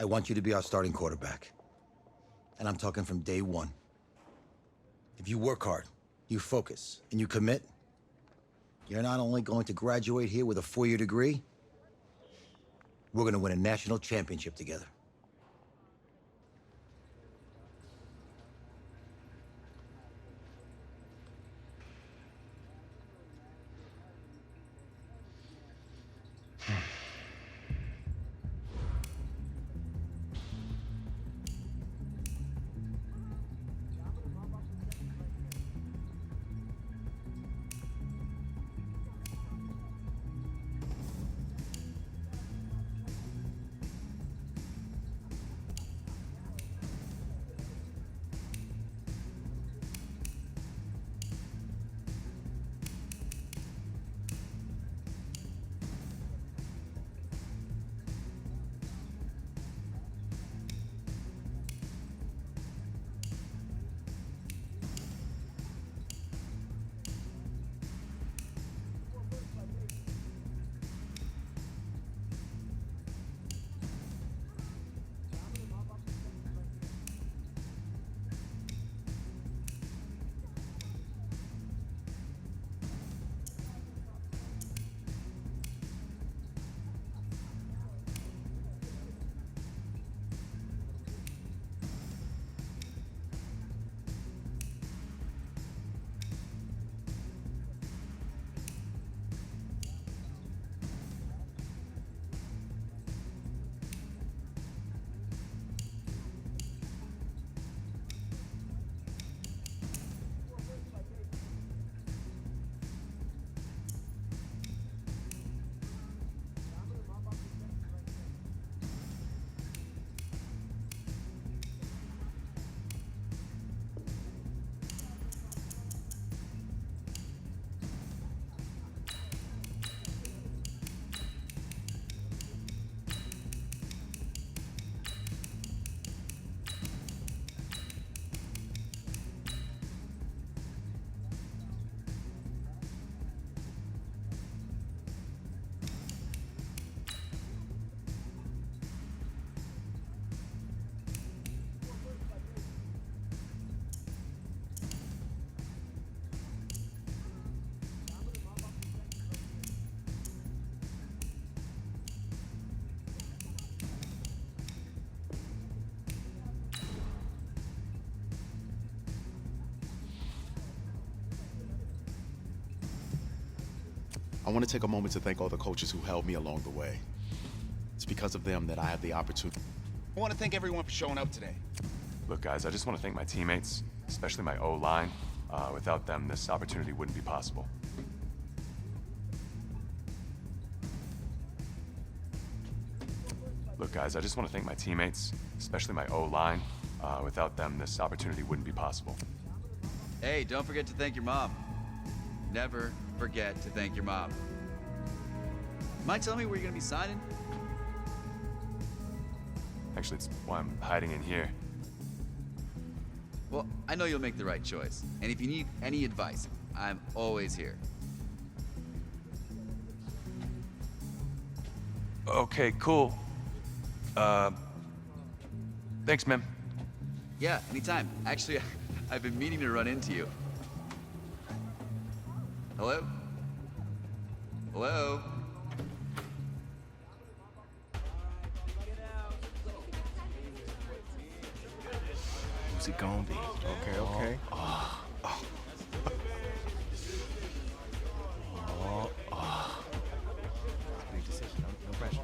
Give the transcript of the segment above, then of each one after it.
I want you to be our starting quarterback. And I'm talking from day one. If you work hard, you focus, and you commit, you're not only going to graduate here with a 4-year degree, we're going to win a national championship together. I want to take a moment to thank all the coaches who helped me along the way. It's because of them that I have the opportunity. I want to thank everyone for showing up today. Look, guys, I just want to thank my teammates, especially my O-line. Without them, this opportunity wouldn't be possible. Look, guys, I just want to thank my teammates, especially my O-line. Without them, this opportunity wouldn't be possible. Hey, don't forget to thank your mom. Never forget to thank your mom. Mind telling me where you're gonna be signing? Actually, it's why I'm hiding in here. Well, I know you'll make the right choice. And if you need any advice, I'm always here. Okay, cool. Thanks, man. Yeah, anytime. Actually, I've been meaning to run into you. Hello? Hello? Who's it gonna be? Okay. Big decision. No pressure.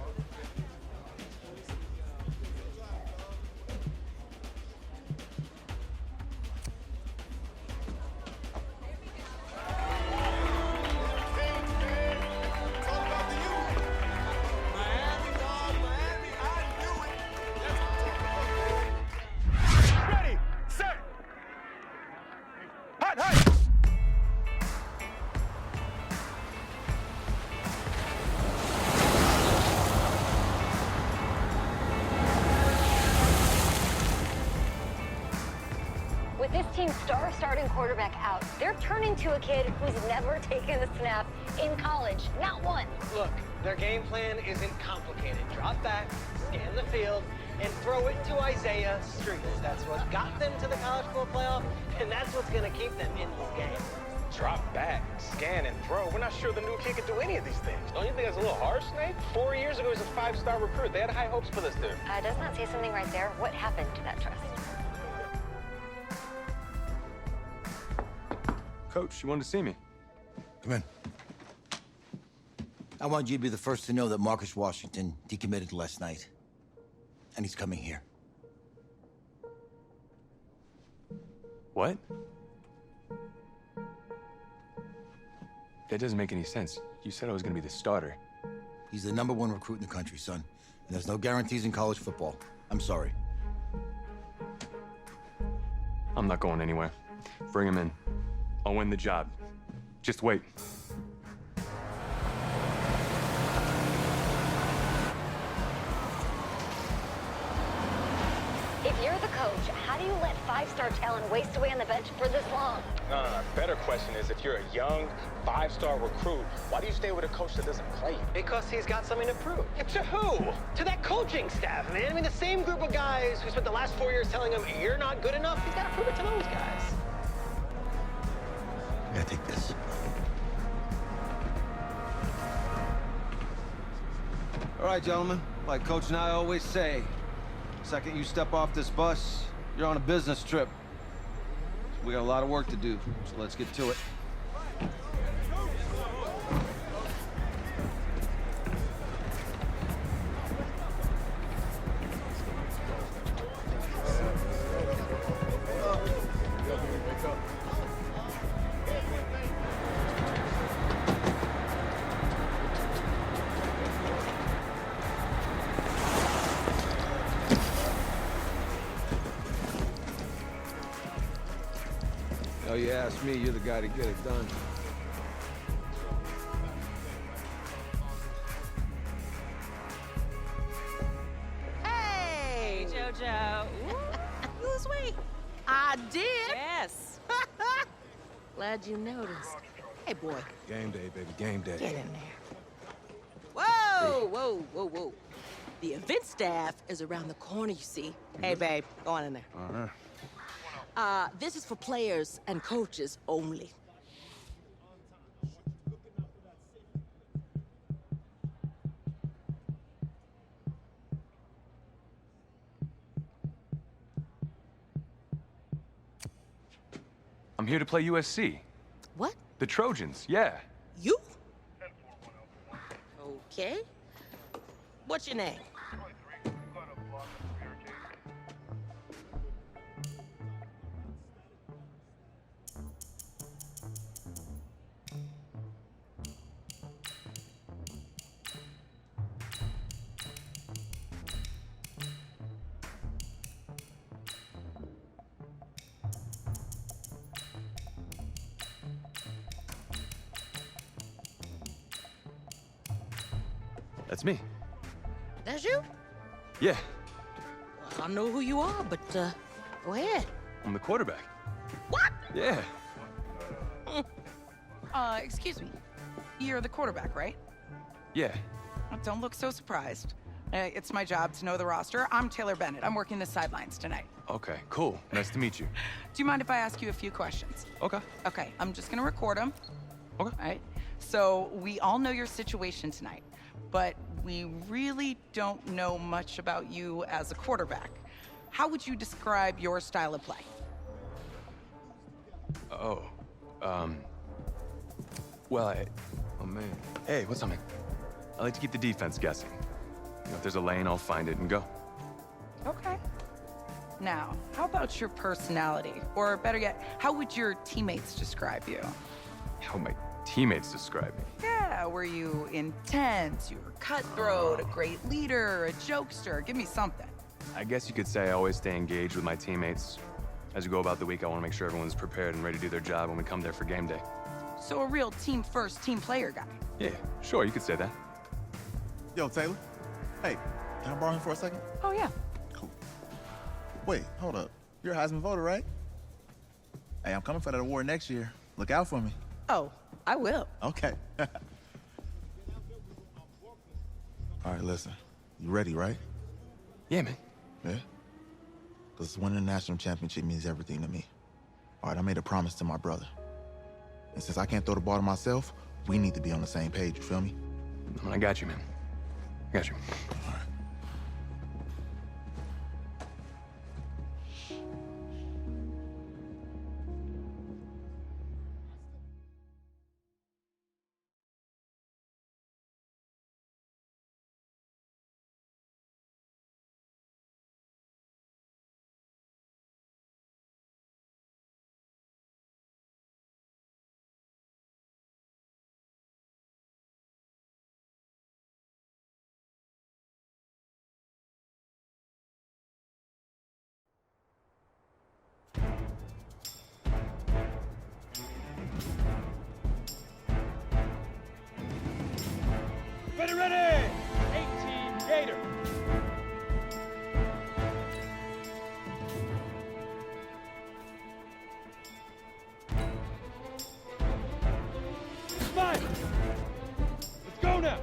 With this team's star starting quarterback out, they're turning to a kid who's never taken a snap in college, not one. Look, their game plan isn't complicated. Drop back, scan the field, and throw it to Isaiah Streets. That's what got them to the college football playoff, and that's what's going to keep them in this game. Drop back, scan, and throw. We're not sure the new kid can do any of these things. Don't you think that's a little harsh, Nate? 4 years ago, he was a 5-star recruit. They had high hopes for this dude. Does not say something right there. What happened to that trust? Coach, you wanted to see me? Come in. I want you to be the first to know that Marcus Washington decommitted last night. And he's coming here. What? That doesn't make any sense. You said I was gonna be the starter. He's the #1 recruit in the country, son. And there's no guarantees in college football. I'm sorry. I'm not going anywhere. Bring him in. I'll win the job. Just wait. If you're the coach, how do you let 5-star talent waste away on the bench for this long? No. Better question is, if you're a young 5-star recruit, why do you stay with a coach that doesn't play you? Because he's got something to prove. To who? To that coaching staff, man. I mean, the same group of guys who spent the last 4 years telling him, you're not good enough, he's got to prove it to those guys. I gotta take this. All right, gentlemen. Like Coach and I always say, second you step off this bus, you're on a business trip. We got a lot of work to do, so let's get to it. Oh, you ask me, you're the guy to get it done. Hey, JoJo. You lose weight. I did. Yes. Glad you noticed. Hey, boy. Game day, baby, game day. Get in there. Whoa, whoa, whoa, whoa. The event staff is around the corner, you see. Hey, babe, go on in there. Uh-huh. This is for players and coaches only. I'm here to play USC. What? The Trojans, yeah. You? Okay. What's your name? That's me. That's you? Yeah, Well, I know who you are, but, go ahead. I'm the quarterback. What? Yeah. Excuse me. You're the quarterback, right? Yeah. Don't look so surprised. It's my job to know the roster. I'm Taylor Bennett. I'm working the sidelines tonight. Okay, cool. Nice to meet you. Do you mind if I ask you a few questions? Okay. Okay, I'm just gonna record them. Okay. All right. So we all know your situation tonight, but we really don't know much about you as a quarterback. How would you describe your style of play? Oh, well, oh man. Hey, what's up, man? I like to keep the defense guessing. You know, if there's a lane, I'll find it and go. Okay. Now, how about your personality? Or better yet, how would your teammates describe you? How my teammates describe me. Yeah, were you intense? You were cutthroat, a great leader, a jokester? Give me something. I guess you could say I always stay engaged with my teammates. As we go about the week, I want to make sure everyone's prepared and ready to do their job when we come there for game day. So a real team-first, team player guy. Yeah, sure, you could say that. Yo, Taylor. Hey, can I borrow him for a second? Oh, yeah. Cool. Wait, hold up. You're a Heisman voter, right? Hey, I'm coming for that award next year. Look out for me. Oh, I will. Okay. All right, listen. You ready, right? Yeah, man. Yeah? Because winning a national championship means everything to me. All right, I made a promise to my brother. And since I can't throw the ball to myself, we need to be on the same page, you feel me? I got you, man. I got you. All right. Ready, ready! 18 Gator. Smile. Let's go now.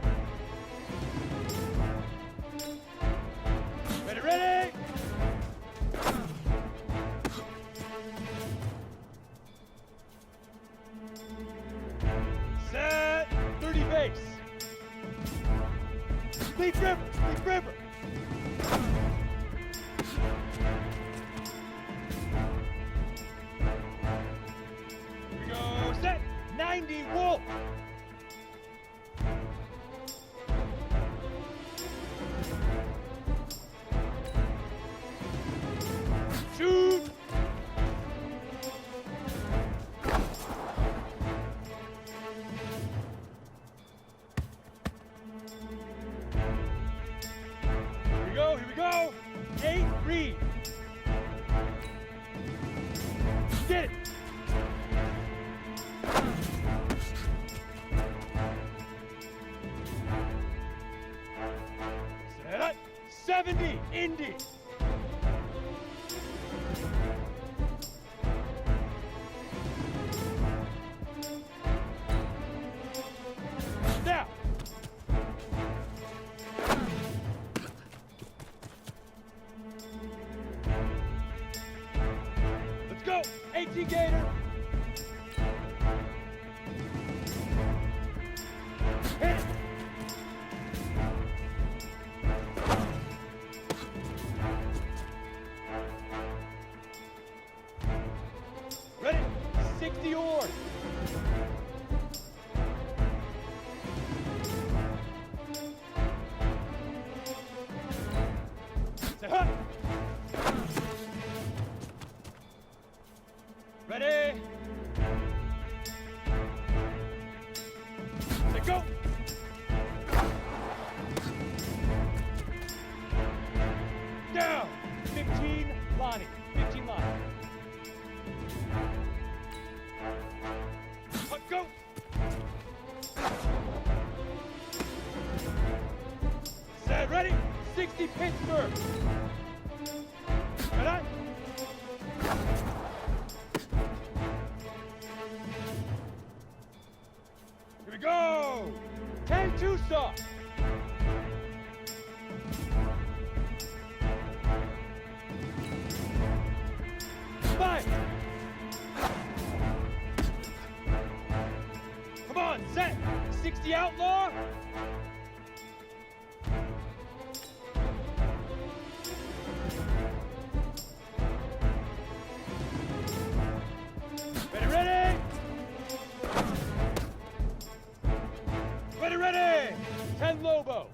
Ready, ready! Set. 30 base. Leaf River! Leaf River! Here we go, set! 90 Wolf! Shoot! Here we go! 8 Reed! Get it! Set! 70 Indy! Now! Let's go! 18 Gator! Hit it! Ready? 60 oars! Say hut! Ready? Say go! Down! 15 Lonnie. 15 Lonnie. Go! Set, ready? 60 Pittsburgh. Ready? Here we go! 10 Tucson. Five. Come on, set. 60 Outlaw. Ready, ready. Ready, ready. 10 Lobo.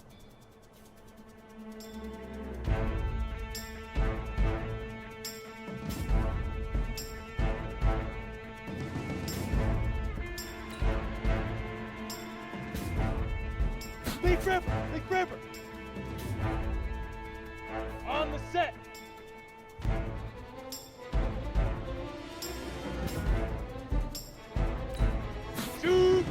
Leaf River! Leaf River! On the set! Shoot!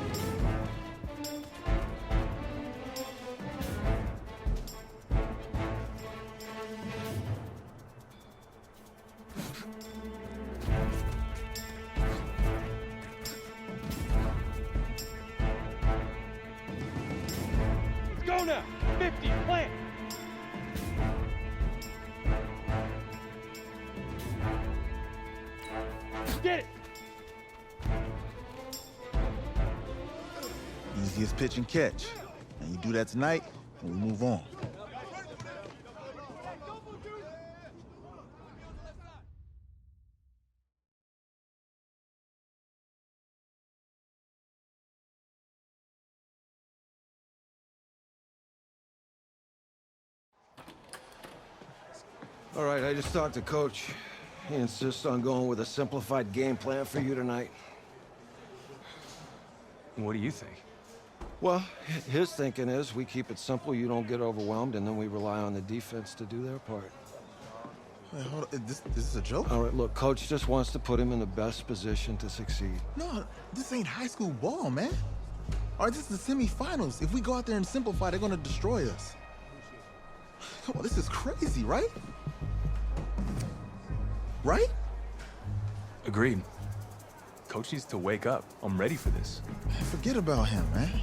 Let's go now! 50, plant! Easiest pitch and catch. And you do that tonight, and we move on. All right, I just talked to Coach. He insists on going with a simplified game plan for you tonight. What do you think? Well, his thinking is we keep it simple, you don't get overwhelmed, and then we rely on the defense to do their part. Wait, hold on. This is a joke? All right, look, Coach just wants to put him in the best position to succeed. No, this ain't high school ball, man. All right, this is the semifinals. If we go out there and simplify, they're gonna destroy us. Come on, this is crazy, right? Right? Agreed. Coach needs to wake up. I'm ready for this. Forget about him, man.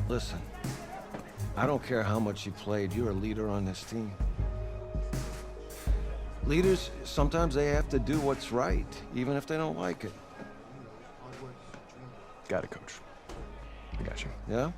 Listen, I don't care how much you played, you're a leader on this team. Leaders, sometimes they have to do what's right, even if they don't like it. Got it, Coach. I got you. Yeah?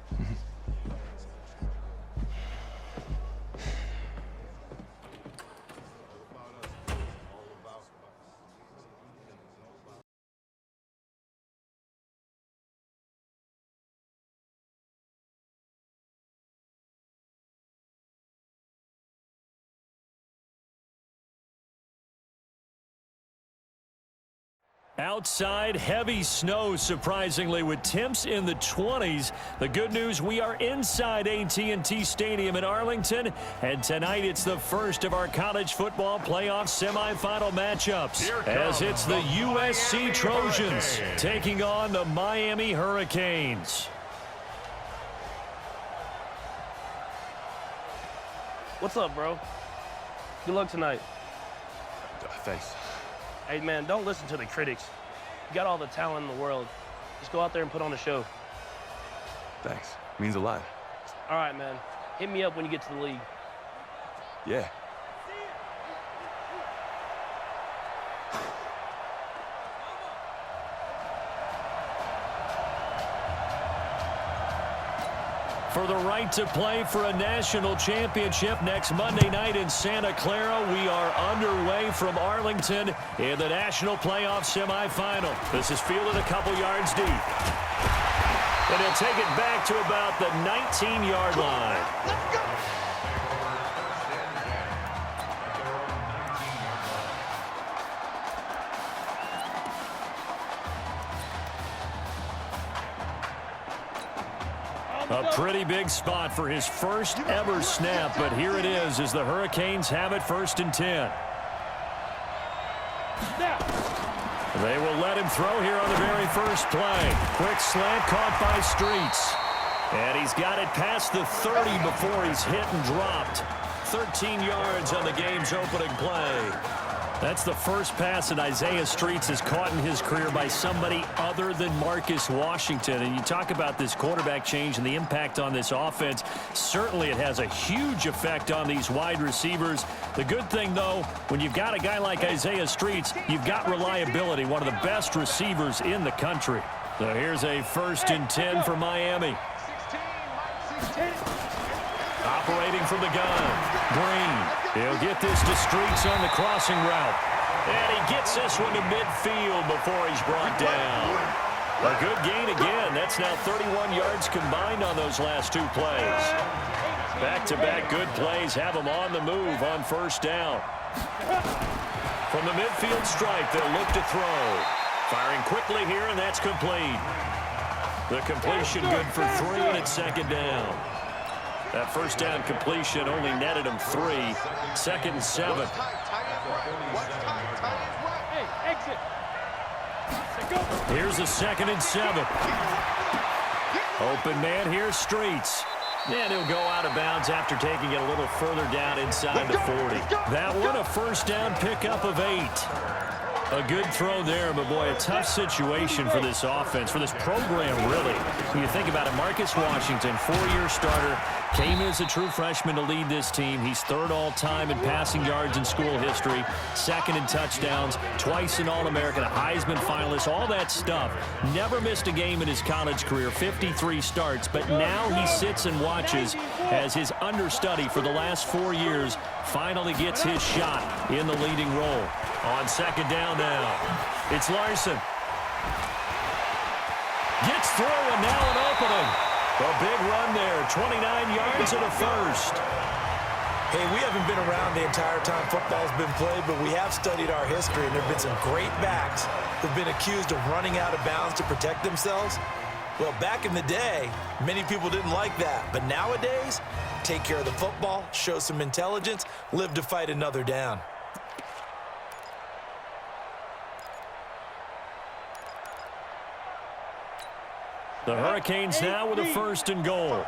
Outside, heavy snow, surprisingly, with temps in the 20s. The good news, we are inside AT&T Stadium in Arlington, and tonight it's the first of our college football playoff semifinal matchups, as it's the USC Trojans taking on the Miami Hurricanes. What's up, bro? Good luck tonight. Thanks. Hey, man, don't listen to the critics. You got all the talent in the world. Just go out there and put on a show. Thanks. Means a lot. All right, man. Hit me up when you get to the league. Yeah. For the right to play for a national championship next Monday night in Santa Clara, we are underway from Arlington in the national playoff semifinal. This is fielded a couple yards deep. And he'll take it back to about the 19-yard line. Let's go! A pretty big spot for his first ever snap, but here it is as the Hurricanes have it 1st and 10. They will let him throw here on the very first play. Quick slant caught by Streets. And he's got it past the 30 before he's hit and dropped. 13 yards on the game's opening play. That's the first pass that Isaiah Streets has caught in his career by somebody other than Marcus Washington. And you talk about this quarterback change and the impact on this offense. Certainly it has a huge effect on these wide receivers. The good thing, though, when you've got a guy like Isaiah Streets, you've got reliability, one of the best receivers in the country. So here's a 1st and 10 for Miami. Operating from the gun, Green. He'll get this to Streets on the crossing route. And he gets this one to midfield before he's brought down. A good gain again. That's now 31 yards combined on those last 2 plays. Back-to-back good plays have them on the move on 1st down. From the midfield stripe, they'll look to throw. Firing quickly here, and that's complete. The completion good for 3, and it's 2nd down. That 1st down completion only netted him 3. 2nd and 7. Here's a 2nd and 7. Open man here, Streets. And he'll go out of bounds after taking it a little further down inside the 40. That one, a 1st down pickup of 8. A good throw there, but boy, a tough situation for this offense, for this program, really. When you think about it, Marcus Washington, 4-year starter, Came as a true freshman to lead this team. He's third all-time in passing yards in school history, second in touchdowns, twice an All-American, a Heisman finalist, all that stuff. Never missed a game in his college career, 53 starts, but now he sits and watches as his understudy for the last 4 years finally gets his shot in the leading role. On second down now, it's Larson. Gets through, and now an opening. A big run there, 29 yards and a first. Hey, we haven't been around the entire time football's been played, but we have studied our history, and there have been some great backs who've been accused of running out of bounds to protect themselves. Well, back in the day, many people didn't like that. But nowadays, take care of the football, show some intelligence, live to fight another down. The Hurricanes now with a first and goal.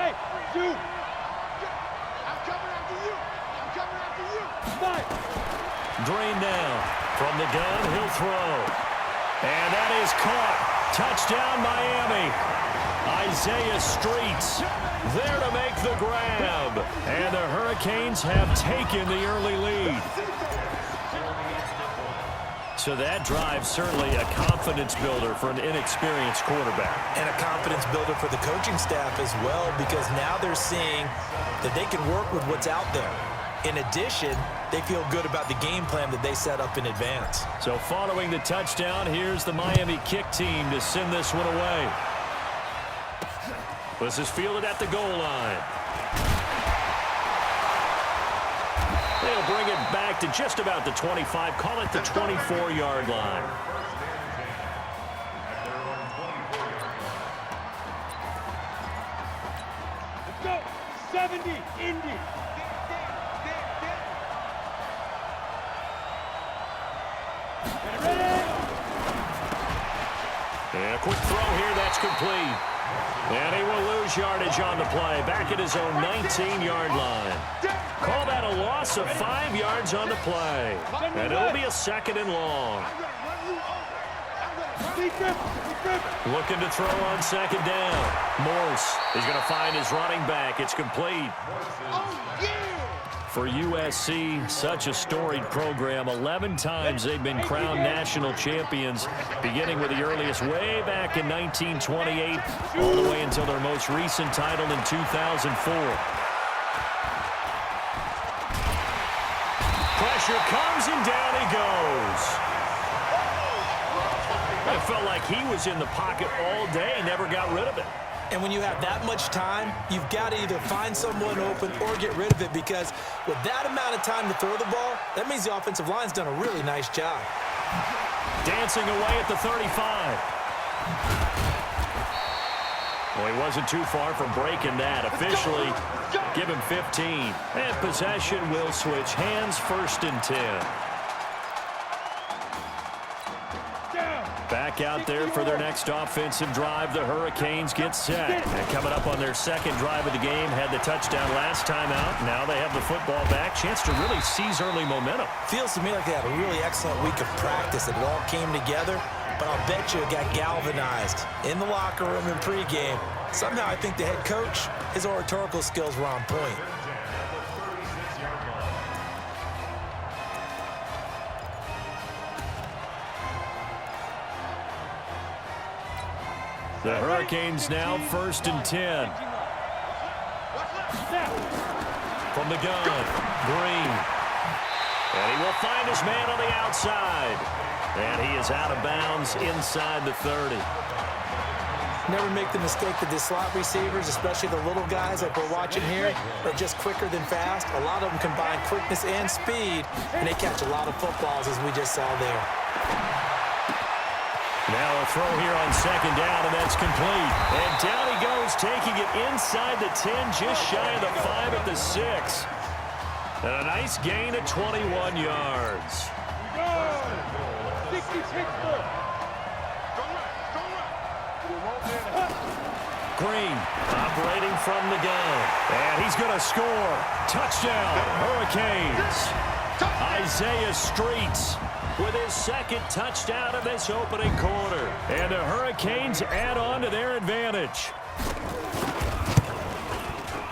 Hey, you. I'm coming after you. I'm coming after you. Fight. Drain down. From the gun, he'll throw. And that is caught. Touchdown, Miami. Isaiah Streets there to make the grab. And the Hurricanes have taken the early lead. So that drive certainly a confidence builder for an inexperienced quarterback. And a confidence builder for the coaching staff as well, because now they're seeing that they can work with what's out there. In addition, they feel good about the game plan that they set up in advance. So following the touchdown, here's the Miami kick team to send this one away. This is fielded at the goal line. They'll bring it back to just about the 25, call it the 24-yard line. Let's go. 70, Indy. And a quick throw here, that's complete. And he will lose yardage on the play, back at his own 19-yard line. Call that a loss of 5 yards on the play. And it'll be a second and long. Looking to throw on second down. Morse is going to find his running back. It's complete. For USC, such a storied program. 11 times they've been crowned national champions, beginning with the earliest way back in 1928, all the way until their most recent title in 2004. Pressure comes, and down he goes. It felt like he was in the pocket all day, never got rid of it. And when you have that much time, you've got to either find someone open or get rid of it, because with that amount of time to throw the ball, that means the offensive line's done a really nice job. Dancing away at the 35. Well, he wasn't too far from breaking that. Officially, give him 15. And possession will switch hands, 1st and 10. Back out there for their next offensive drive. The Hurricanes get set. And coming up on their second drive of the game, had the touchdown last time out. Now they have the football back. Chance to really seize early momentum. Feels to me like they had a really excellent week of practice, and it all came together. But I'll bet you it got galvanized in the locker room in pregame. Somehow I think the head coach, his oratorical skills were on point. The Hurricanes now 1st and 10. From the gun, Green. And he will find his man on the outside. And he is out of bounds inside the 30. Never make the mistake that the slot receivers, especially the little guys like we're watching here, are just quicker than fast. A lot of them combine quickness and speed, and they catch a lot of footballs, as we just saw there. Now a throw here on second down, and that's complete. And down he goes, taking it inside the 10, just shy of the 5 at the 6. And a nice gain of 21 yards. 66. Green operating from the gun. And he's going to score. Touchdown, Hurricanes. Isaiah Streets with his second touchdown of this opening quarter. And the Hurricanes add on to their advantage.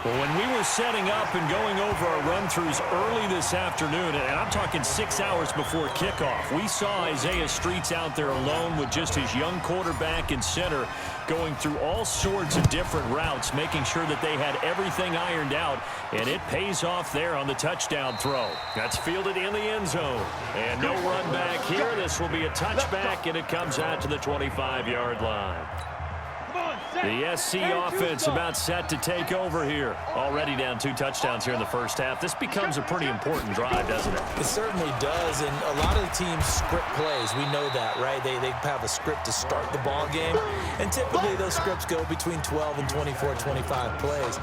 Well, when we were setting up and going over our run-throughs early this afternoon, and I'm talking 6 hours before kickoff, we saw Isaiah Streets out there alone with just his young quarterback and center going through all sorts of different routes, making sure that they had everything ironed out, and it pays off there on the touchdown throw. That's fielded in the end zone. And no run back here. This will be a touchback, and it comes out to the 25-yard line. The SC offense about set to take over here. Already down 2 touchdowns here in the first half. This becomes a pretty important drive, doesn't it? It certainly does, and a lot of the teams script plays. We know that, right? They have a script to start the ball game, and typically those scripts go between 12 and 24, 25 plays.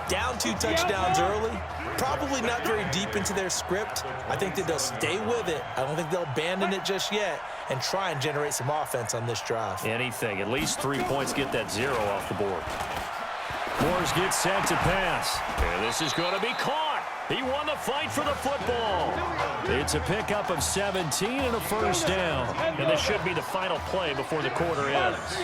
Down 2 touchdowns early, probably not very deep into their script. I think that they'll stay with it. I don't think they'll abandon it just yet and try and generate some offense on this drive. Anything. At least 3 points, get that 0 off the board. Moores gets set to pass. And this is going to be caught. He won the fight for the football. It's a pickup of 17 and a first down. And this should be the final play before the quarter ends.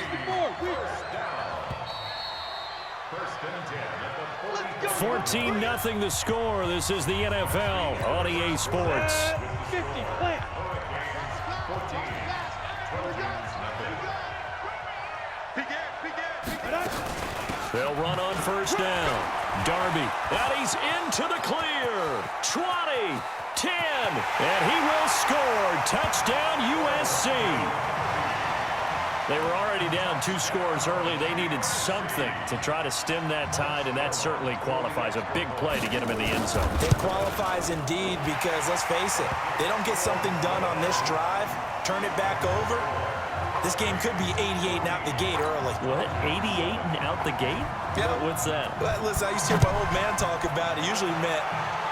14-0 the score. This is the NFL on EA Sports. They'll run on first down. Darby, and he's into the clear. 20, 10, and he will score. Touchdown, USC. They were already down 2 scores early. They needed something to try to stem that tide, and that certainly qualifies. A big play to get them in the end zone. It qualifies indeed because, let's face it, they don't get something done on this drive, turn it back over, this game could be 88 and out the gate early. What? 88 and out the gate? Yeah. What's that? Well, listen, I used to hear my old man talk about it. Usually meant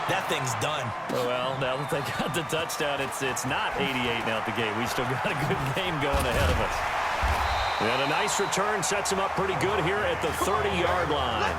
that thing's done. Well, now that they got the touchdown, it's not 88 and out the gate. We still got a good game going ahead of us. And a nice return sets him up pretty good here at the 30-yard line.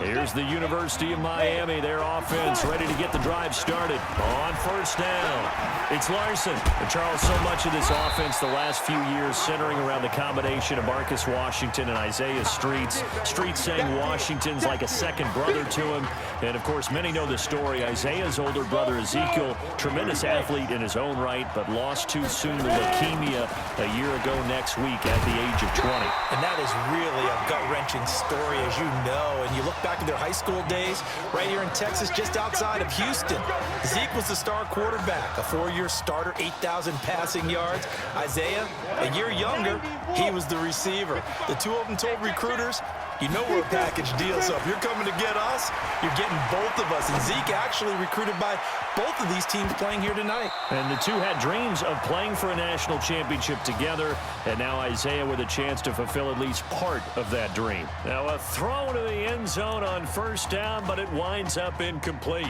Here's the University of Miami, their offense ready to get the drive started. On first down, it's Larson. And Charles, so much of this offense the last few years centering around the combination of Marcus Washington and Isaiah Streets. Streets saying Washington's like a second brother to him. And, of course, many know the story. Isaiah's older brother, Ezekiel, tremendous athlete in his own right, but lost too soon to leukemia a year ago next week at the age of 20. And that is really a gut-wrenching story, as you know. And you look back at their high school days right here in Texas, just outside of Houston. Zeke was the star quarterback, a 4-year starter, 8,000 passing yards. Isaiah, a year younger, he was the receiver. The two of them told recruiters, you know we're a package deal, so if you're coming to get us, you're getting both of us. And Zeke actually recruited by both of these teams playing here tonight. And the two had dreams of playing for a national championship together, and now Isaiah with a chance to fulfill at least part of that dream. Now a throw to the end zone on first down, but it winds up incomplete.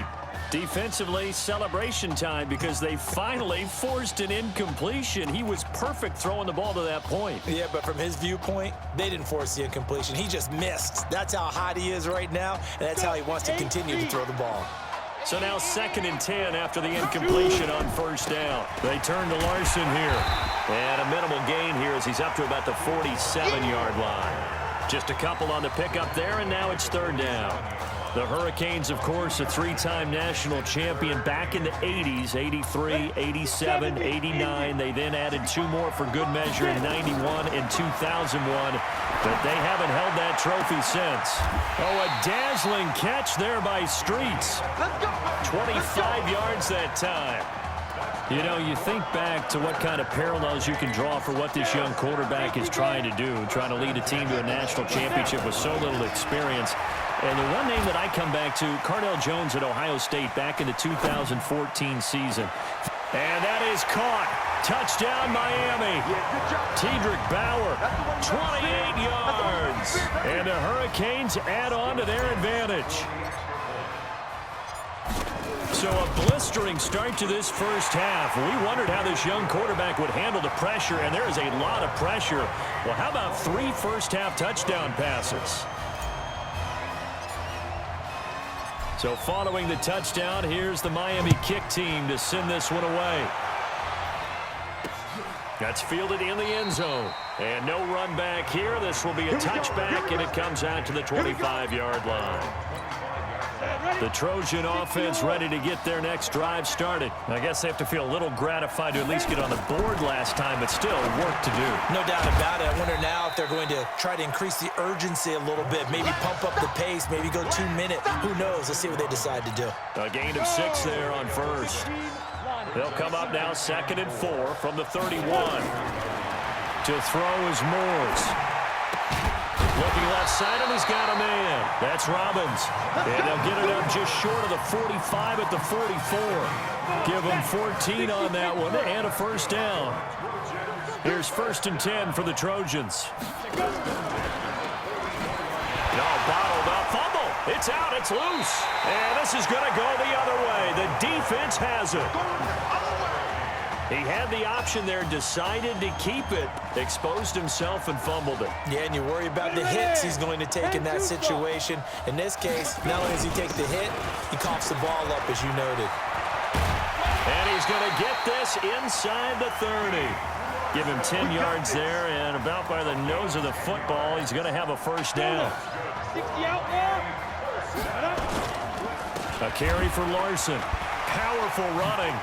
Defensively, celebration time because they finally forced an incompletion. He was perfect throwing the ball to that point. Yeah, but from his viewpoint, they didn't force the incompletion. He just missed. That's how hot he is right now, and that's how he wants to continue to throw the ball. So now 2nd and 10 after the incompletion on first down. They turn to Larson here. And a minimal gain here as he's up to about the 47-yard line. Just a couple on the pickup there, and now it's 3rd down. The Hurricanes, of course, a 3-time national champion back in the 80s, 83, 87, 89. They then added 2 more for good measure in 91 and 2001. But they haven't held that trophy since. Oh, a dazzling catch there by Streets. 25 yards that time. You know, you think back to what kind of parallels you can draw for what this young quarterback is trying to do, trying to lead a team to a national championship with so little experience. And the one name that I come back to, Cardell Jones at Ohio State back in the 2014 season. And that is caught. Touchdown, Miami. Tedrick Bauer, 28 yards. And the Hurricanes add on to their advantage. So a blistering start to this first half. We wondered how this young quarterback would handle the pressure, and there is a lot of pressure. Well, how about 3 first-half touchdown passes? So following the touchdown, here's the Miami kick team to send this one away. That's fielded in the end zone. And no run back here. This will be a touchback, and it comes out to the 25-yard line. The Trojan offense ready to get their next drive started. I guess they have to feel a little gratified to at least get on the board last time, but still work to do. No doubt about it. I wonder now if they're going to try to increase the urgency a little bit, maybe pump up the pace, maybe go 2 minutes. Who knows? Let's see what they decide to do. A gain of 6 there on first. They'll come up now 2nd and 4 from the 31. To throw is Moores. Looking left side, and he's got a man. That's Robbins. And they'll get it up just short of the 45 at the 44. Give them 14 on that one and a first down. Here's 1st and 10 for the Trojans. No, bottled up. Fumble. It's out. It's loose. And this is going to go the other way. The defense has it. He had the option there, decided to keep it, exposed himself and fumbled it. Yeah, and you worry about the hits he's going to take in that situation. In this case, not only does he take the hit, he coughs the ball up, as you noted. And he's going to get this inside the 30. Give him 10 yards there, and about by the nose of the football, he's going to have a first down. 60 out there. A carry for Larson. Powerful running.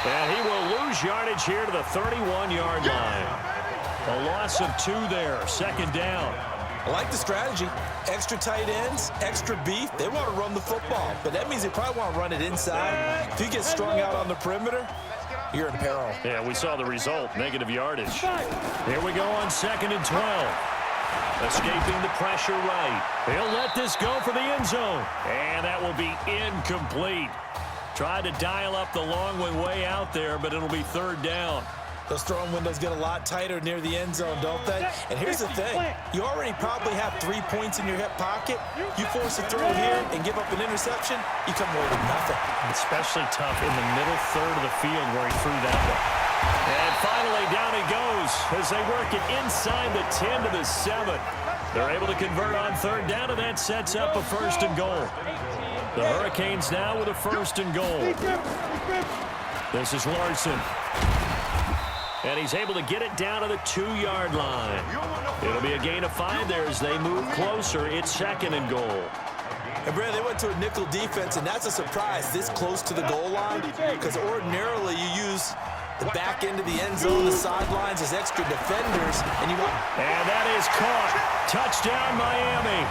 And he will lose yardage here to the 31-yard line. A loss of 2 there, 2nd down. I like the strategy. Extra tight ends, extra beef. They want to run the football, but that means they probably want to run it inside. If you get strung out on the perimeter, you're in peril. Yeah, we saw the result, negative yardage. Here we go on 2nd and 12. Escaping the pressure right. He'll let this go for the end zone. And that will be incomplete. Tried to dial up the long one way out there, but it'll be 3rd down. Those throwing windows get a lot tighter near the end zone, don't they? And here's the thing. You already probably have 3 points in your hip pocket. You force a throw here and give up an interception, you come away with nothing. Especially tough in the middle third of the field where he threw that one. And finally, down he goes as they work it inside the 10 to the 7. They're able to convert on 3rd down, and that sets up a 1st and goal. The Hurricanes now with a 1st and goal. This is Larson. And he's able to get it down to the 2-yard line. It'll be a gain of 5 there as they move closer. It's 2nd and goal. And Brad, they went to a nickel defense, and that's a surprise this close to the goal line, because ordinarily you use the back end of the end zone, the sidelines as extra defenders, and you want... And that is caught. Touchdown, Miami.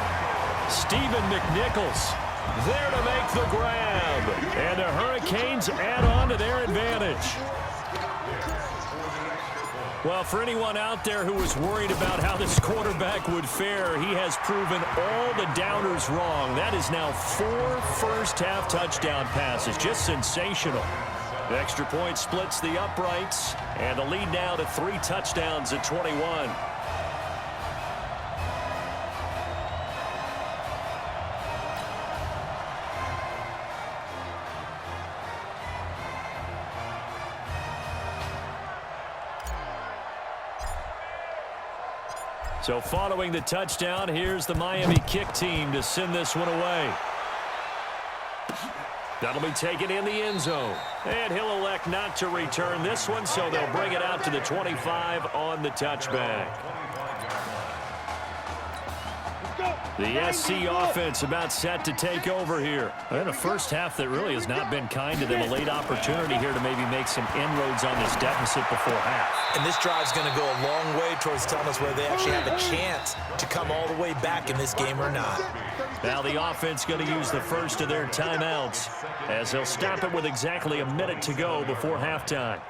Stephen McNichols there to make the grab. And the Hurricanes add on to their advantage. Well, for anyone out there who was worried about how this quarterback would fare, he has proven all the doubters wrong. That is now 4 first-half touchdown passes. Just sensational. The extra point splits the uprights, and the lead now to 3 touchdowns at 21. So following the touchdown, here's the Miami kick team to send this one away. That'll be taken in the end zone. And he'll elect not to return this one, so they'll bring it out to the 25 on the touchback. The SC offense about set to take over here. And a first half that really has not been kind to them. A late opportunity here to maybe make some inroads on this deficit before half. And this drive's going to go a long way towards telling us whether they actually have a chance to come all the way back in this game or not. Now the offense going to use the first of their timeouts as they'll stop it with exactly a minute to go before halftime.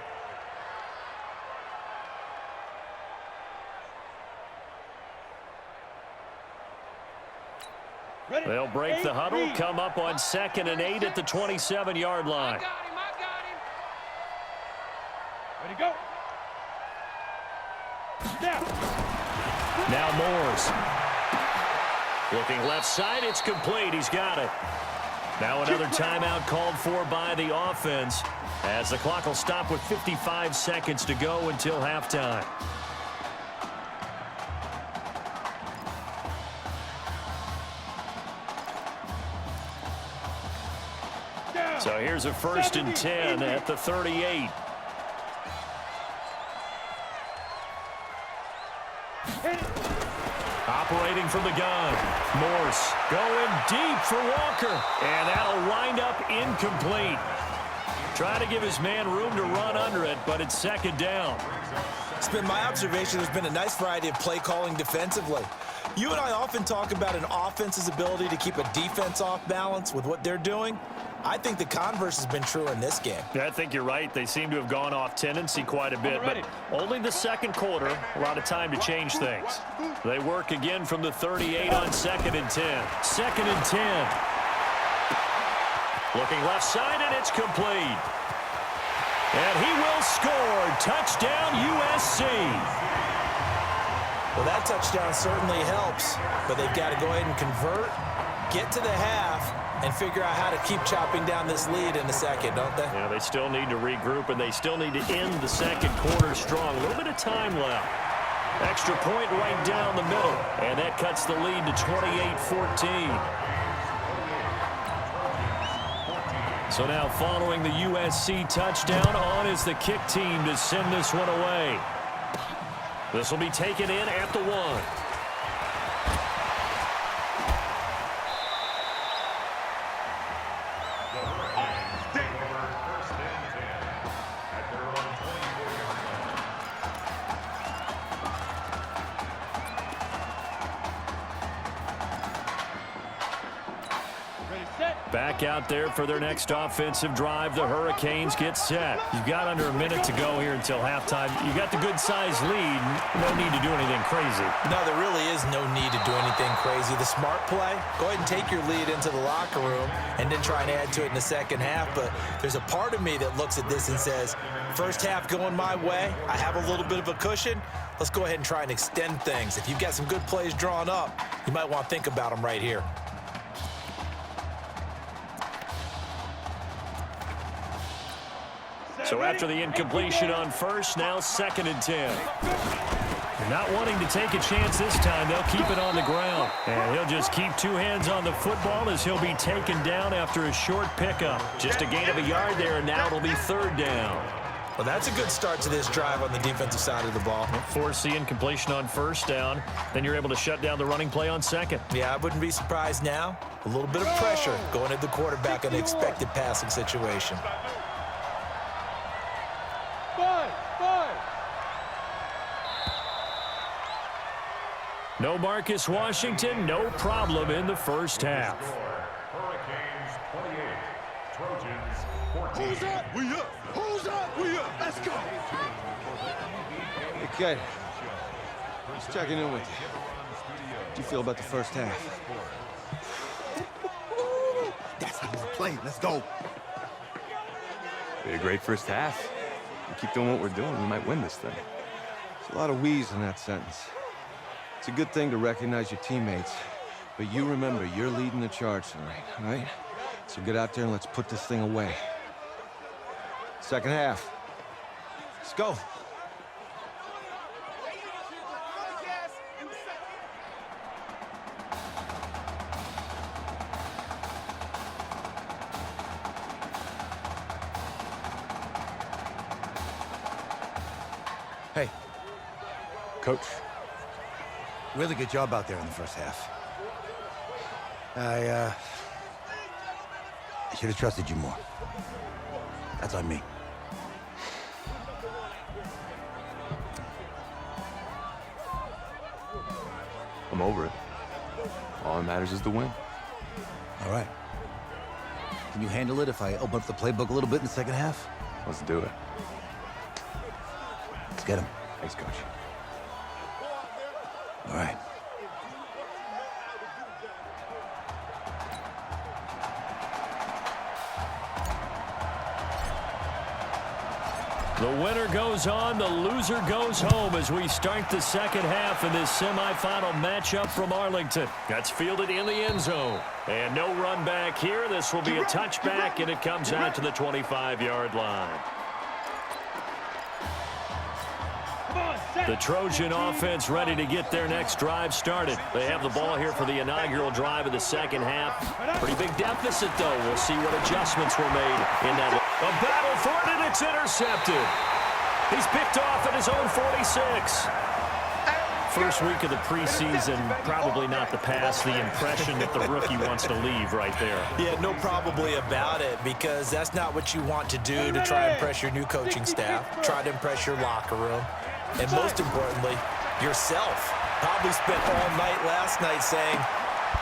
They'll break the huddle, come up on 2nd and 8 at the 27-yard line. Ready to go. Now Moores. Looking left side, it's complete. He's got it. Now another timeout called for by the offense as the clock will stop with 55 seconds to go until halftime. So here's a 1st and 10 at the 38. Operating from the gun. Morse going deep for Walker. And that'll wind up incomplete. Trying to give his man room to run under it, but it's second down. It's been my observation there's been a nice variety of play calling defensively. You and I often talk about an offense's ability to keep a defense off balance with what they're doing. I think the converse has been true in this game. Yeah, I think you're right. They seem to have gone off tendency quite a bit, but only the second quarter, a lot of time to change things. They work again from the 38 on 2nd and 10. 2nd and 10. Looking left side, and it's complete. And he will score. Touchdown, USC. Well, that touchdown certainly helps, but they've got to go ahead and convert, get to the half, and figure out how to keep chopping down this lead in the second, don't they? Yeah, they still need to regroup, and they still need to end the second quarter strong. A little bit of time left. Extra point right down the middle, and that cuts the lead to 28-14. So now following the USC touchdown, on is the kick team to send this one away. This will be taken in at the 1. Back out there for their next offensive drive. The Hurricanes get set. You've got under a minute to go here until halftime. You got the good-sized lead. No need to do anything crazy. No, there really is no need to do anything crazy. The smart play, go ahead and take your lead into the locker room and then try and add to it in the second half. But there's a part of me that looks at this and says, first half going my way, I have a little bit of a cushion. Let's go ahead and try and extend things. If you've got some good plays drawn up, you might want to think about them right here. So after the incompletion on first, now 2nd and 10. Not wanting to take a chance this time, they'll keep it on the ground. And he'll just keep two hands on the football as he'll be taken down after a short pickup. Just a gain of a yard there, and now it'll be 3rd down. Well, that's a good start to this drive on the defensive side of the ball. Force the incompletion on first down. Then you're able to shut down the running play on second. Yeah, I wouldn't be surprised now. A little bit of pressure going at the quarterback in an expected passing situation. No Marcus Washington, no problem in the first half. Hurricanes 28, Trojans 14. Who's up? We up. Who's up? We up. Let's go. Hey, kid. Just checking in with you. How do you feel about the first half? That's how we're playing. Let's go. Be a great first half. We keep doing what we're doing, we might win this thing. There's a lot of wheeze in that sentence. It's a good thing to recognize your teammates, but you remember, you're leading the charge tonight, all right? So get out there and let's put this thing away. Second half. Let's go. Hey. Coach. Really good job out there in the first half. I should have trusted you more. That's on me. I'm over it. All that matters is the win. All right. Can you handle it if I open up the playbook a little bit in the second half? Let's do it. Let's get him. Thanks, Coach. All right. The winner goes on, the loser goes home as we start the second half in this semifinal matchup from Arlington. That's fielded in the end zone. And no run back here. This will be a touchback, and it comes out to the 25-yard line. The Trojan offense ready to get their next drive started. They have the ball here for the inaugural drive of the second half. Pretty big deficit, though. We'll see what adjustments were made in that. A battle for it, and it's intercepted. He's picked off at his own 46. First week of the preseason, probably not the pass, the impression that the rookie wants to leave right there. Yeah, no probably about it, because that's not what you want to do to try and impress your new coaching staff, try to impress your locker room, and most importantly, yourself. Probably spent all night last night saying,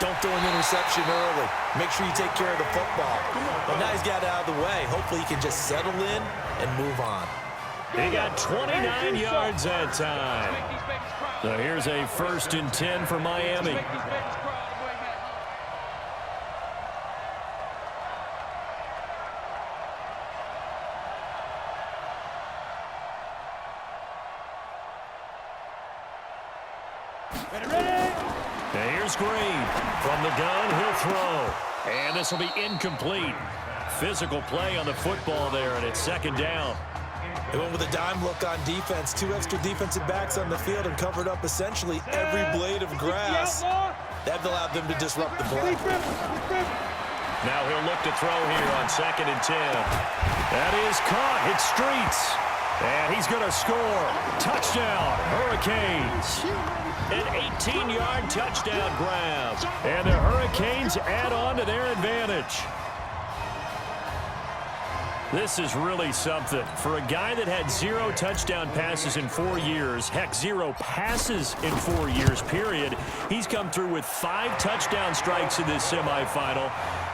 don't throw an interception early. Make sure you take care of the football. But now he's got it out of the way. Hopefully he can just settle in and move on. He got 29 yards that time. So here's a 1st and 10 for Miami. Now here's Green. From the gun, he'll throw. And this will be incomplete. Physical play on the football there, and it's 2nd down. They went with a dime look on defense. 2 extra defensive backs on the field and covered up essentially every blade of grass. That allowed them to disrupt the play. Now he'll look to throw here on 2nd and 10. That is caught. It's Streets. And he's going to score. Touchdown, Hurricanes. An 18-yard touchdown grab. And the Hurricanes add on to their advantage. This is really something. For a guy that had 0 touchdown passes in 4 years, heck, 0 passes in 4 years, period, he's come through with 5 touchdown strikes in this semifinal.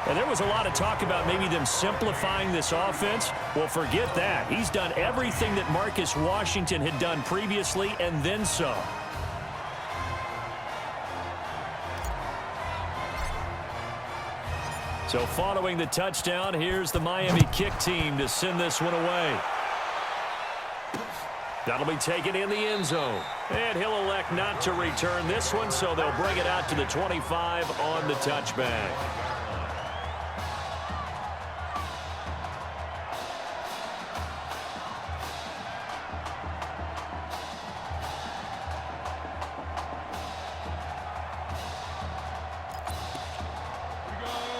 And there was a lot of talk about maybe them simplifying this offense. Well, forget that. He's done everything that Marcus Washington had done previously and then some. So following the touchdown, here's the Miami kick team to send this one away. That'll be taken in the end zone. And he'll elect not to return this one, so they'll bring it out to the 25 on the touchback.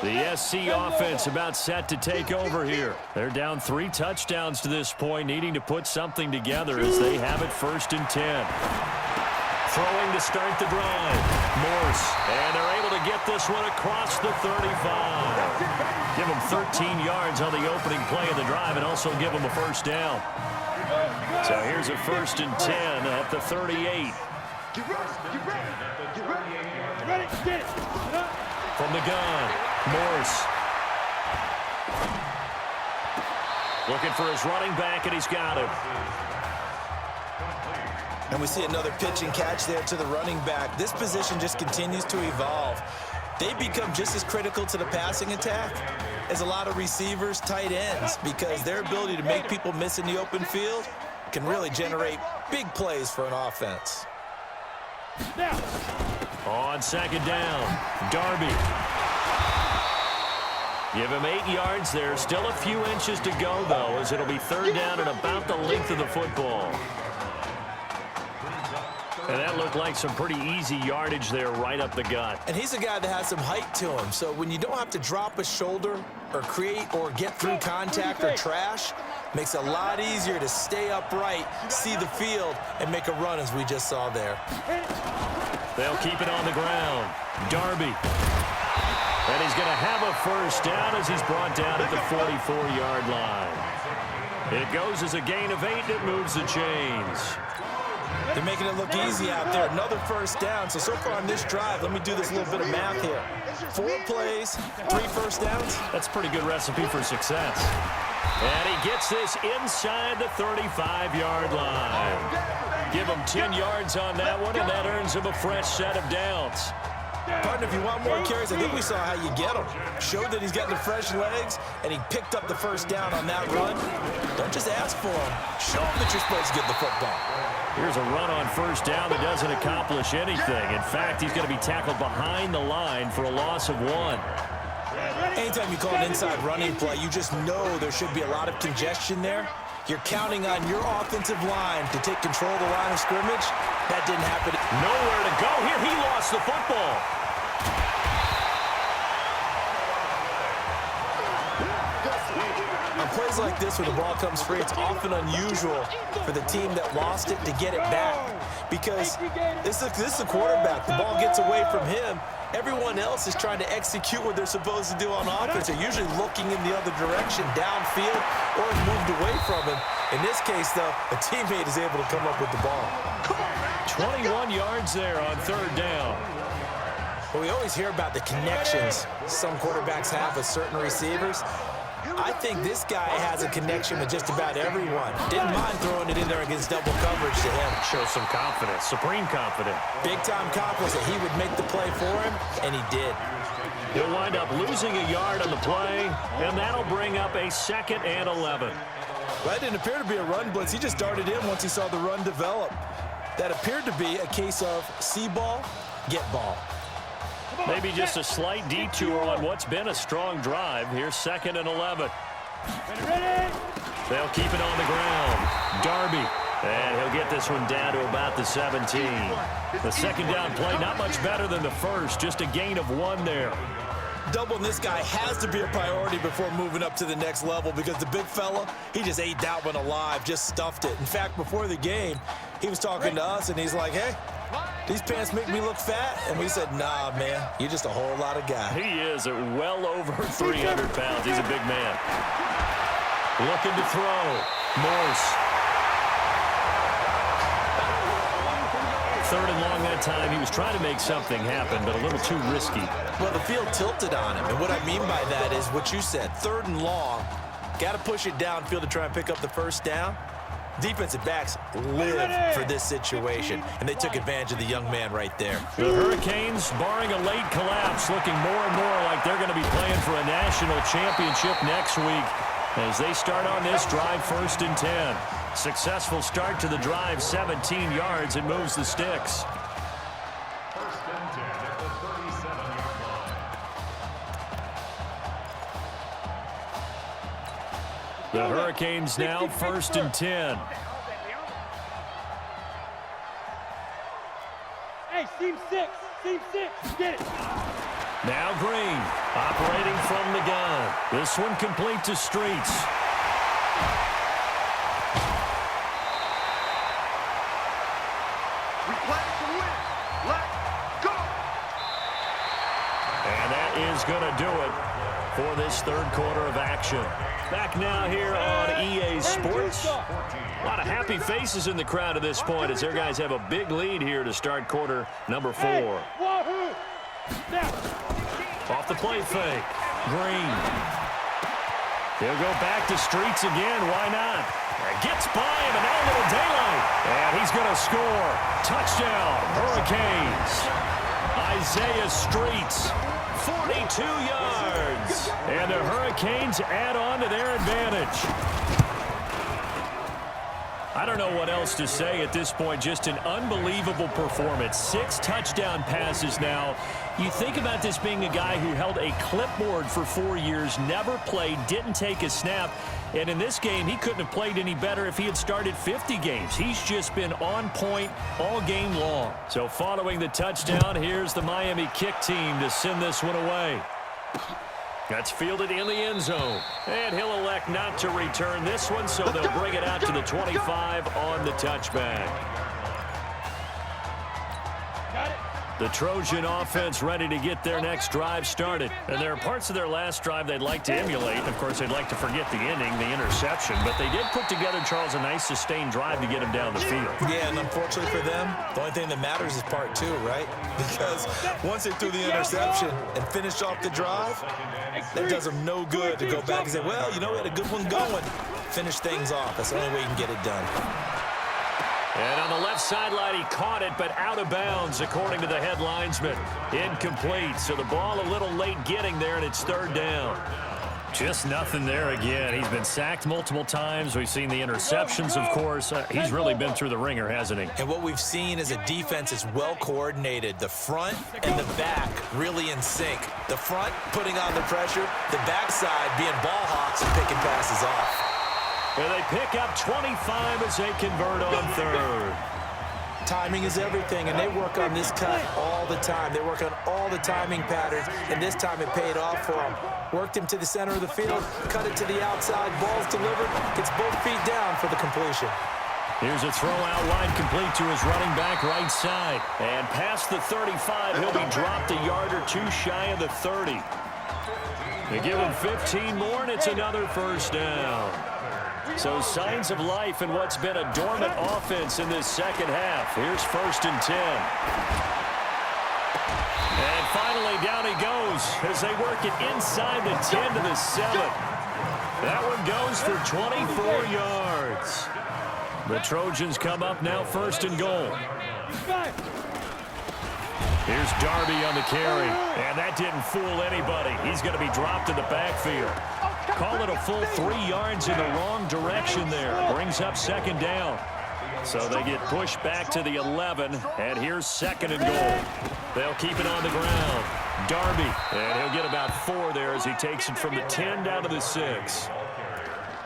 The SC offense about set to take over here. They're down 3 touchdowns to this point, needing to put something together as they have it 1st and 10. Throwing to start the drive. Morse, and they're able to get this one across the 35. Give them 13 yards on the opening play of the drive and also give them a 1st down. So here's a 1st and 10 at the 38. From the gun, Morse. Looking for his running back, and he's got him. And we see another pitch and catch there to the running back. This position just continues to evolve. They become just as critical to the passing attack as a lot of receivers, tight ends, because their ability to make people miss in the open field can really generate big plays for an offense. On 2nd down, Darby. Give him 8 yards there. Still a few inches to go, though, as it'll be 3rd down and about the length of the football. And that looked like some pretty easy yardage there right up the gut. And he's a guy that has some height to him, so when you don't have to drop a shoulder or create or get through contact or trash, makes it a lot easier to stay upright, see the field, and make a run as we just saw there. They'll keep it on the ground. Darby. And he's going to have a 1st down as he's brought down at the 44-yard line. It goes as a gain of 8, and it moves the chains. They're making it look easy out there. Another 1st down. So far on this drive, let me do this little bit of math here. 4 plays, 3 1st downs. That's a pretty good recipe for success. And he gets this inside the 35-yard line. Give him 10 yards on that one, and that earns him a fresh set of downs. Partner, if you want more carries, I think we saw how you get him. Showed that he's got the fresh legs, and he picked up the 1st down on that run. Don't just ask for him. Show him that you're supposed to get the football. Here's a run on 1st down that doesn't accomplish anything. In fact, he's going to be tackled behind the line for a loss of 1. Anytime you call an inside running play, you just know there should be a lot of congestion there. You're counting on your offensive line to take control of the line of scrimmage. That didn't happen. Nowhere to go here. He lost the football. On plays like this where the ball comes free, it's often unusual for the team that lost it to get it back because this is a quarterback. The ball gets away from him. Everyone else is trying to execute what they're supposed to do on offense. They're usually looking in the other direction, downfield, or moved away from him. In this case, though, a teammate is able to come up with the ball. 21 yards there on third down. Well, we always hear about the connections some quarterbacks have with certain receivers. I think this guy has a connection with just about everyone. Didn't mind throwing it in there against double coverage to him. Shows some confidence, supreme confidence. Big-time confidence that he would make the play for him, and he did. He'll wind up losing a yard on the play, and that'll bring up a 2nd and 11. Well, that didn't appear to be a run blitz. He just darted in once he saw the run develop. That appeared to be a case of see ball, get ball. Maybe just a slight detour on what's been a strong drive. Here's 2nd and 11. They'll keep it on the ground. Darby. And he'll get this one down to about the 17. The second down play, not much better than the first. Just a gain of 1 there. Doubling this guy has to be a priority before moving up to the next level because the big fella, he just ate that one alive, just stuffed it. In fact, before the game, he was talking to us, and he's like, hey, these pants make me look fat. And we said, nah, man, you're just a whole lot of guy. He is at well over 300 pounds. He's a big man. Looking to throw. Morse. 3rd and long that time. He was trying to make something happen, but a little too risky. Well, the field tilted on him. And what I mean by that is what you said. 3rd and long. Got to push it downfield to try and pick up the first down. Defensive backs live for this situation, and they took advantage of the young man right there. The Hurricanes, barring a late collapse, looking more and more like they're going to be playing for a national championship next week as they start on this drive 1st and 10. Successful start to the drive, 17 yards, and moves the sticks. The Hurricanes now 1st and 10. Hey, seam 6, get it. Now Green, operating from the gun. This one complete to Streets. We play to win. Let's go. And that is going to do it for this 3rd quarter of action. Back now here on EA Sports. A lot of happy faces in the crowd at this point as their guys have a big lead here to start quarter number 4. Off the play fake. Green. He'll go back to Streets again. Why not? Gets by him, and now a little daylight. And he's going to score. Touchdown, Hurricanes. Isaiah Streets, 42 yards. And the Hurricanes add on to their advantage. I don't know what else to say at this point. Just an unbelievable performance. 6 touchdown passes now. You think about this being a guy who held a clipboard for 4 years, never played, didn't take a snap. And in this game, he couldn't have played any better if he had started 50 games. He's just been on point all game long. So following the touchdown, here's the Miami kick team to send this one away. That's fielded in the end zone. And he'll elect not to return this one, so they'll bring it out to the 25 on the touchback. The Trojan offense ready to get their next drive started. And there are parts of their last drive they'd like to emulate. Of course, they'd like to forget the ending, the interception. But they did put together, Charles, a nice sustained drive to get them down the field. Yeah, and unfortunately for them, the only thing that matters is part 2, right? Because once they threw the interception and finished off the drive, that does them no good to go back and say, well, you know, we had a good one going. Finish things off. That's the only way you can get it done. And on the left sideline, he caught it, but out of bounds, according to the head linesman. Incomplete, so the ball a little late getting there, and it's 3rd down. Just nothing there again. He's been sacked multiple times. We've seen the interceptions, of course. He's really been through the ringer, hasn't he? And what we've seen is a defense that's well coordinated. The front and the back really in sync. The front putting on the pressure, the backside being ball hawks and picking passes off. And they pick up 25 as they convert on 3rd. Timing is everything, and they work on this cut all the time. They work on all the timing patterns, and this time it paid off for him. Worked him to the center of the field, cut it to the outside, ball's delivered, gets both feet down for the completion. Here's a throw out wide, complete to his running back right side. And past the 35, he'll be dropped a yard or two shy of the 30. They give him 15 more, and it's another first down. So signs of life in what's been a dormant offense in this second half. Here's 1st and 10. And finally, down he goes as they work it inside the 10 to the 7. That one goes for 24 yards. The Trojans come up now 1st and goal. Here's Darby on the carry, and that didn't fool anybody. He's going to be dropped in the backfield. Call it a full 3 yards in the wrong direction there. Brings up 2nd down. So they get pushed back to the 11, and here's 2nd and goal. They'll keep it on the ground. Darby, and he'll get about 4 there as he takes it from the 10 down to the 6.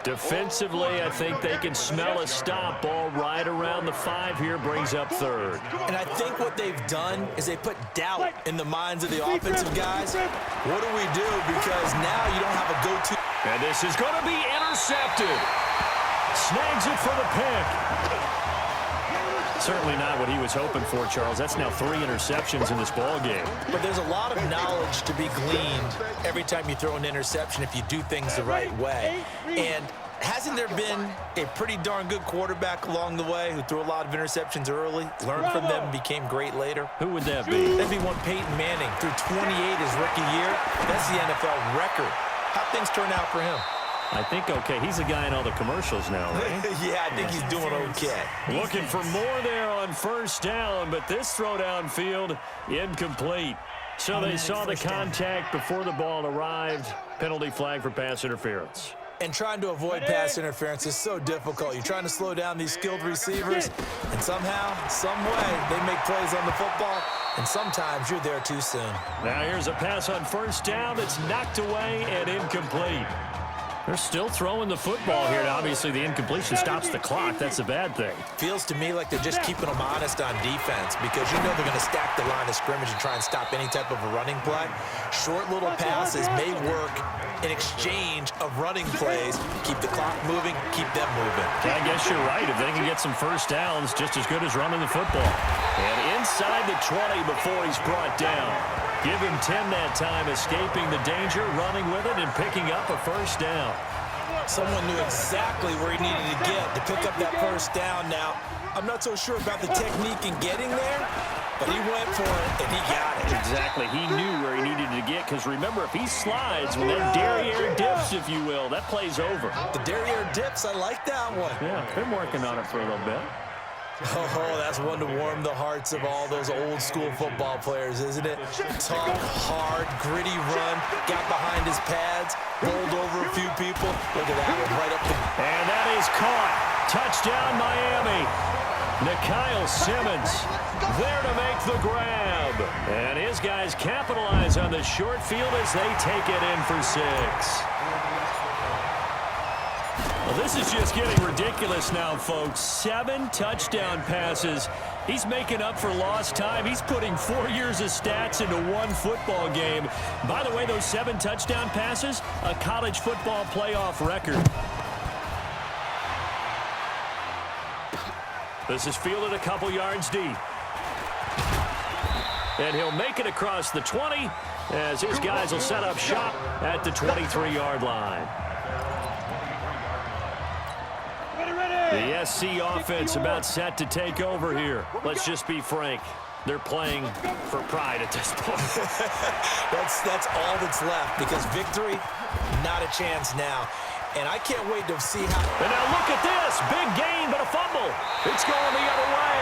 Defensively, I think they can smell a stop. Ball right around the 5 here, brings up 3rd. And I think what they've done is they put doubt in the minds of the offensive guys. What do we do? Because now you don't have a go-to. And this is going to be intercepted. Snags it for the pick. Certainly not what he was hoping for, Charles. That's now 3 interceptions in this ball game. But there's a lot of knowledge to be gleaned every time you throw an interception if you do things the right way. And hasn't there been a pretty darn good quarterback along the way who threw a lot of interceptions early, learned from them, and became great later? Who would that be? That'd be one Peyton Manning. Threw 28 his rookie year. That's the NFL record. How'd things turn out for him? I think okay. He's a guy in all the commercials now, right? Yeah, I think he's doing okay. Looking for more there on 1st down, but this throw downfield incomplete. So they saw the contact before the ball arrived. Penalty flag for pass interference. And trying to avoid pass interference is so difficult. You're trying to slow down these skilled receivers, and somehow, some way, they make plays on the football, and sometimes you're there too soon. Now here's a pass on 1st down that's knocked away and incomplete. They're still throwing the football here, and obviously the incompletion stops the clock. That's a bad thing. Feels to me like they're just keeping them honest on defense because you know they're going to stack the line of scrimmage and try and stop any type of a running play. Short little passes may work in exchange of running plays. Keep the clock moving, keep them moving. I guess you're right. If they can get some 1st downs, just as good as running the football. And inside the 20 before he's brought down. Give him 10 that time, escaping the danger, running with it, and picking up a 1st down. Someone knew exactly where he needed to get to pick up that 1st down. Now, I'm not so sure about the technique in getting there, but he went for it, and he got it. Exactly. He knew where he needed to get, because remember, if he slides, when that derriere dips, if you will, that play's over. The derriere dips, I like that one. Yeah, been working on it for a little bit. Oh, that's one to warm the hearts of all those old school football players, isn't it? Tough, hard, gritty run, got behind his pads, rolled over a few people. Look at that one, right up the... And that is caught. Touchdown, Miami. Nikhil Simmons there to make the grab. And his guys capitalize on the short field as they take it in for 6. Well, this is just getting ridiculous now, folks. 7 touchdown passes. He's making up for lost time. He's putting 4 years of stats into one football game. By the way, those 7 touchdown passes, a college football playoff record. This is fielded a couple yards deep. And he'll make it across the 20 as his guys will set up shop at the 23-yard line. The SC offense about set to take over here. Let's just be frank. They're playing for pride at this point. That's all that's left because victory, not a chance now. And I can't wait to see how... And now look at this. Big gain, but a fumble. It's going the other way.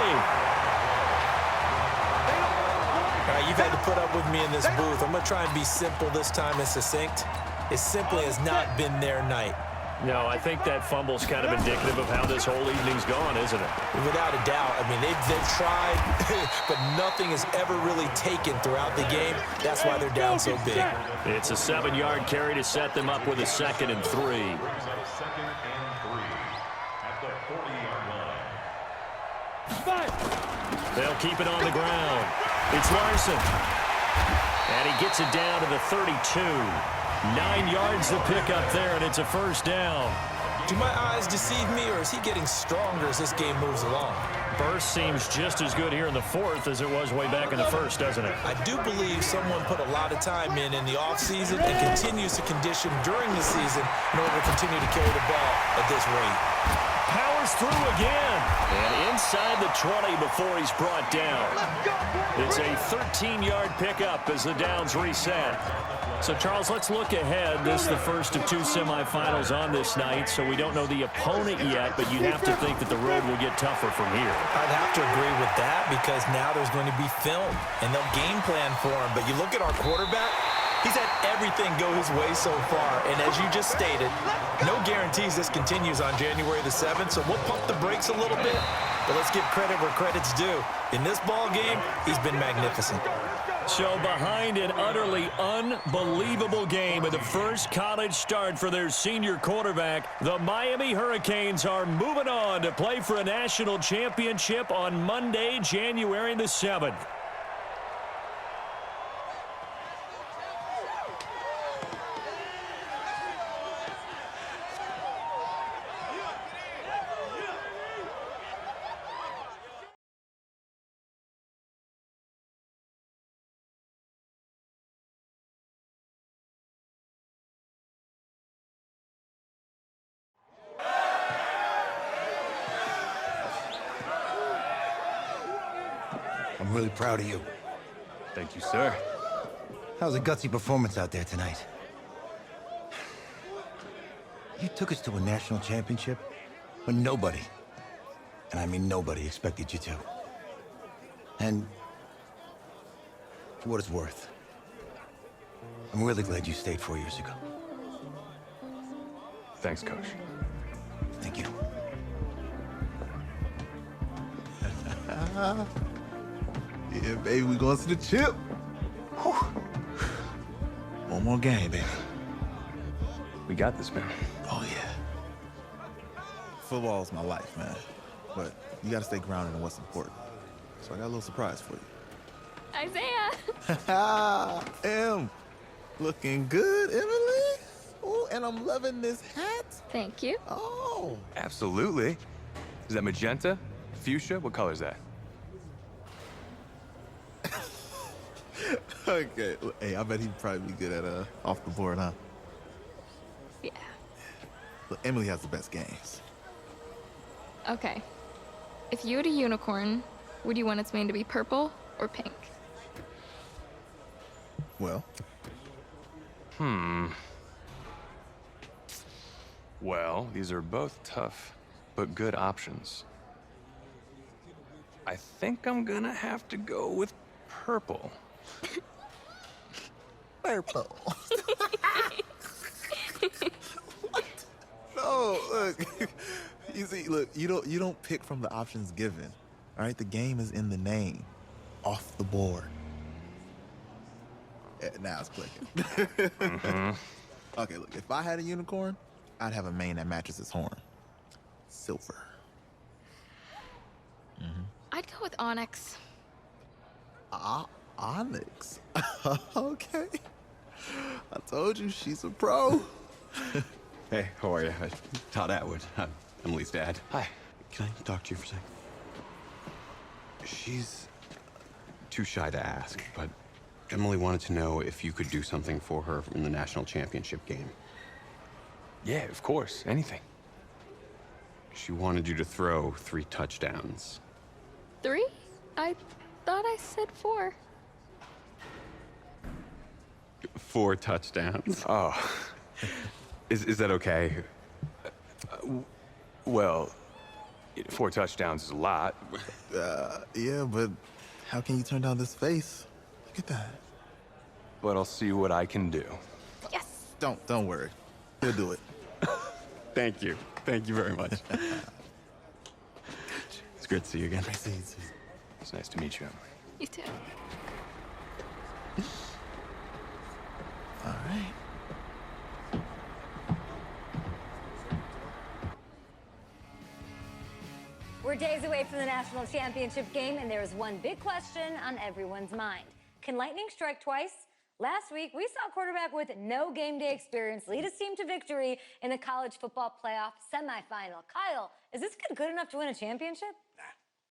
All right, you've had to put up with me in this booth. I'm going to try and be simple this time and succinct. It simply has not been their night. No, I think that fumble's kind of indicative of how this whole evening's gone, isn't it? Without a doubt. I mean, they've tried, but nothing has ever really taken throughout the game. That's why they're down so big. It's a 7-yard carry to set them up with a 2nd and 3. They'll keep it on the ground. It's Larson. And he gets it down to the 32. 9 yards to pick up there, and it's a first down. Do my eyes deceive me, or is he getting stronger as this game moves along? Burst seems just as good here in the fourth as it was way back in the first, doesn't it? I do believe someone put a lot of time in the offseason and continues to condition during the season in order to continue to carry the ball at this rate. Powers through again. And inside the 20 before he's brought down. It's a 13-yard pickup as the downs reset. So, Charles, let's look ahead. This is the first of 2 semifinals on this night, so we don't know the opponent yet, but you have to think that the road will get tougher from here. I'd have to agree with that because now there's going to be film, and they'll game plan for him. But you look at our quarterback, he's had everything go his way so far. And as you just stated, no guarantees this continues on January the 7th, so we'll pump the brakes a little bit. But let's give credit where credit's due. In this ball game, he's been magnificent. So behind an utterly unbelievable game in the first college start for their senior quarterback, the Miami Hurricanes are moving on to play for a national championship on Monday, January the 7th. I'm really proud of you. Thank you, sir. That was a gutsy performance out there tonight. You took us to a national championship when nobody, and I mean nobody, expected you to. And for what it's worth, I'm really glad you stayed 4 years ago. Thanks, Coach. Thank you. Yeah, baby, we going to the chip. Whew. One more game, baby. We got this, man. Oh, yeah. Football is my life, man. But you got to stay grounded in what's important. So I got a little surprise for you. Isaiah! Em, looking good, Emily. Oh, and I'm loving this hat. Thank you. Oh. Absolutely. Is that magenta? Fuchsia? What color is that? Okay. Well, hey, I bet he'd probably be good at off the board, huh? Yeah. Look, Emily has the best games. Okay. If you had a unicorn, would you want its mane to be purple or pink? Well. Well, these are both tough, but good options. I think I'm gonna have to go with purple. Purple. No, look. You see, look, you don't pick from the options given. All right, the game is in the name. Off the board. Yeah, now it's clicking. Okay, look, if I had a unicorn, I'd have a mane that matches its horn. Silver. I'd go with onyx. Onyx. Okay. I told you she's a pro. Hey, how are you? Todd Atwood. I'm Emily's dad. Hi. Can I talk to you for a second? She's too shy to ask, but Emily wanted to know if you could do something for her in the national championship game. Yeah, of course. Anything. She wanted you to throw 3 touchdowns. 3? I thought I said 4. 4 touchdowns. Oh. Is that okay? Well, 4 touchdowns is a lot. Yeah, but how can you turn down this face? Look at that. But I'll see what I can do. Yes. Don't worry. He'll do it. Thank you. Thank you very much. It's great to see you again. Nice to see you too. It's nice to meet you, Emily. You too. All right. We're days away from the national championship game, and there is one big question on everyone's mind. Can lightning strike twice? Last week, we saw a quarterback with no game day experience lead his team to victory in the college football playoff semifinal. Kyle, is this kid good enough to win a championship?